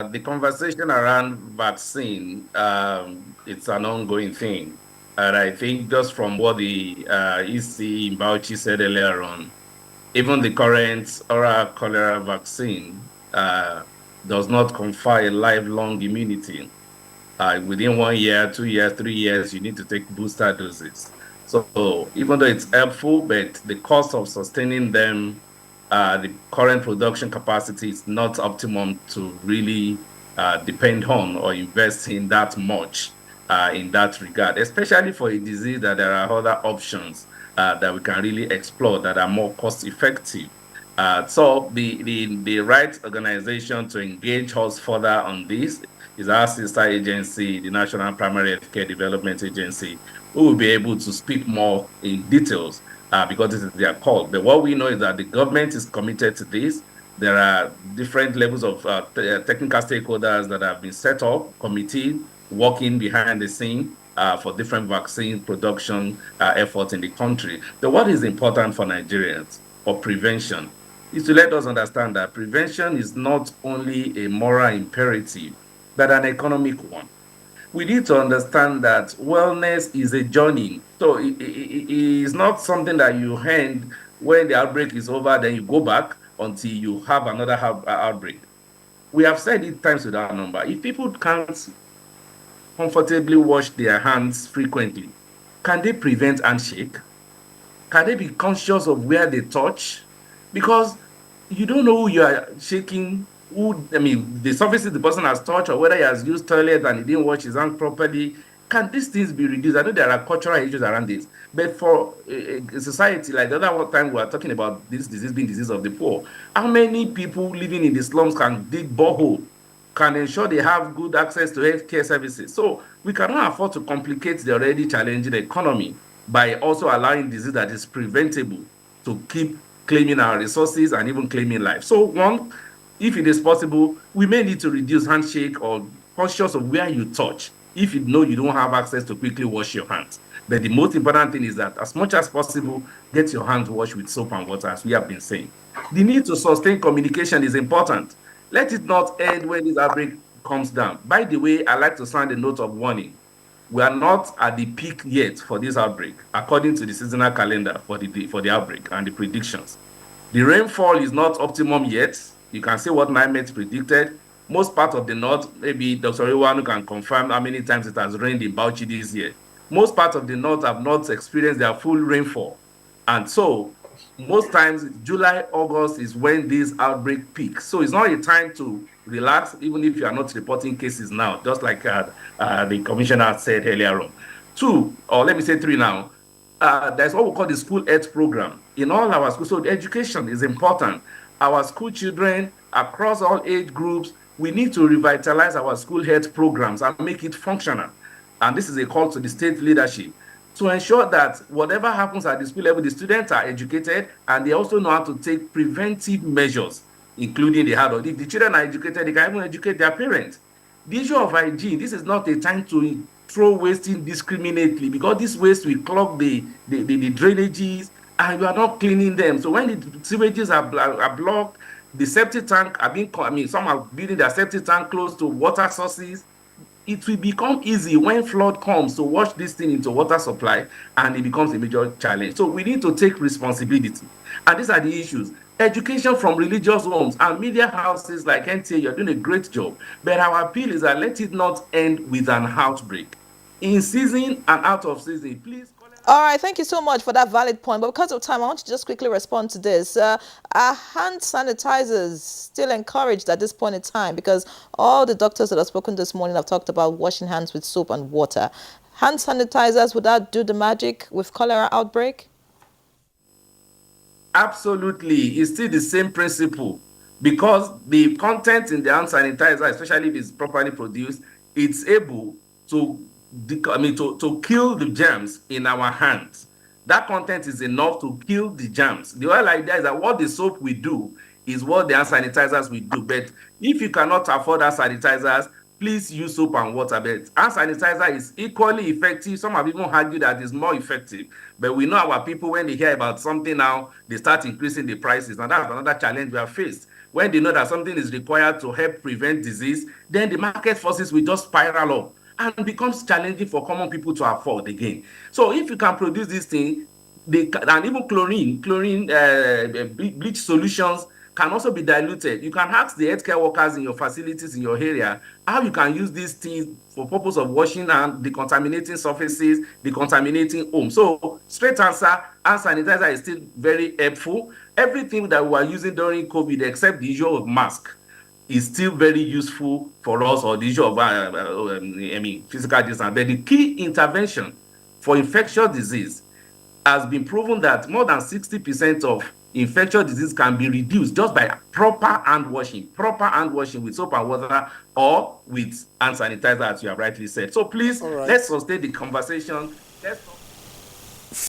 The conversation around vaccine, it's an ongoing thing. And I think just from what the EC in Bauchi said earlier on, even the current oral cholera vaccine does not confer a lifelong immunity. Within 1 year, 2 years, 3 years, you need to take booster doses. So even though it's helpful, but the cost of sustaining them, the current production capacity is not optimum to really depend on or invest in that much in that regard, especially for a disease that there are other options that we can really explore that are more cost effective. So the right organization to engage us further on this is our sister agency, the National Primary Healthcare Development Agency, who will be able to speak more in details because this is their call. But what we know is that the government is committed to this. There are different levels of technical stakeholders that have been set up, committee working behind the scene for different vaccine production efforts in the country. But what is important for Nigerians for prevention is to let us understand that prevention is not only a moral imperative, but an economic one. We need to understand that wellness is a journey. So it is not something that you end when the outbreak is over, then you go back until you have another outbreak. We have said it times without number. If people can't comfortably wash their hands frequently, can they prevent handshake? Can they be conscious of where they touch? Because you don't know who you are shaking, the surfaces the person has touched, or whether he has used toilet and he didn't wash his hands properly. Can these things be reduced? I know there are cultural issues around this, but for a society like the other time we were talking about this disease being disease of the poor, how many people living in the slums can dig borehole, can ensure they have good access to healthcare services? So we cannot afford to complicate the already challenging economy by also allowing disease that is preventable to keep claiming our resources and even claiming life. So one, if it is possible, we may need to reduce handshake or conscious of where you touch if you know you don't have access to quickly wash your hands. But the most important thing is that as much as possible, get your hands washed with soap and water, as we have been saying. The need to sustain communication is important. Let it not end when this outbreak comes down. By the way, I like to sound a note of warning. We are not at the peak yet for this outbreak, according to the seasonal calendar for the outbreak and the predictions. The rainfall is not optimum yet. You can see what NIMET predicted. Most part of the north, maybe Dr. Iwanu can confirm how many times it has rained in Bauchi this year. Most parts of the north have not experienced their full rainfall. And so most times July, August is when this outbreak peaks. So it's not a time to relax, even if you are not reporting cases now, just like the commissioner said earlier on. Two, or let me say three now, there's what we call the school health program in all our schools. So the education is important. Our school children across all age groups, we need to revitalize our school health programs and make it functional. And this is a call to the state leadership to ensure that whatever happens at the school level, the students are educated and they also know how to take preventive measures, including the hard. If the children are educated, they can even educate their parents. The issue of hygiene, this is not a time to throw waste indiscriminately, because this waste will clog the drainages and you are not cleaning them. So when the sewages are blocked, the septic tank are being, some are building their septic tank close to water sources. It will become easy when flood comes to wash this thing into water supply, and it becomes a major challenge. So we need to take responsibility. And these are the issues. Education from religious homes and media houses like NTA, you're doing a great job. But our appeal is that let it not end with an outbreak. In season and out of season, please. All right, thank you so much for that valid point. But because of time, I want to just quickly respond to this. Are hand sanitizers still encouraged at this point in time? Because all the doctors that have spoken this morning have talked about washing hands with soap and water. Hand sanitizers, would that do the magic with cholera outbreak? Absolutely. It's still the same principle, because the content in the hand sanitizer, especially if it's properly produced, it's able to to kill the germs in our hands. That content is enough to kill the germs. The whole idea is that what the soap will do is what the hand sanitizers will do. But if you cannot afford hand sanitizers, please use soap and water. But hand sanitizer is equally effective. Some have even argued that it's more effective. But we know our people, when they hear about something now, they start increasing the prices. And that's another challenge we have faced. when they know that something is required to help prevent disease, then the market forces will just spiral up and becomes challenging for common people to afford again. So if you can produce this thing, and even chlorine bleach solutions can also be diluted. You can ask the healthcare workers in your facilities in your area how you can use these things for purpose of washing and decontaminating surfaces, decontaminating homes. So straight answer, hand sanitizer is still very helpful. Everything that we are using during COVID, except the issue of mask, is still very useful for us, or the issue of physical distance. But the key intervention for infectious disease has been proven that more than 60% of infectious disease can be reduced just by proper hand washing with soap and water, or with hand sanitizer, as you have rightly said. So please, let's sustain the conversation. Let's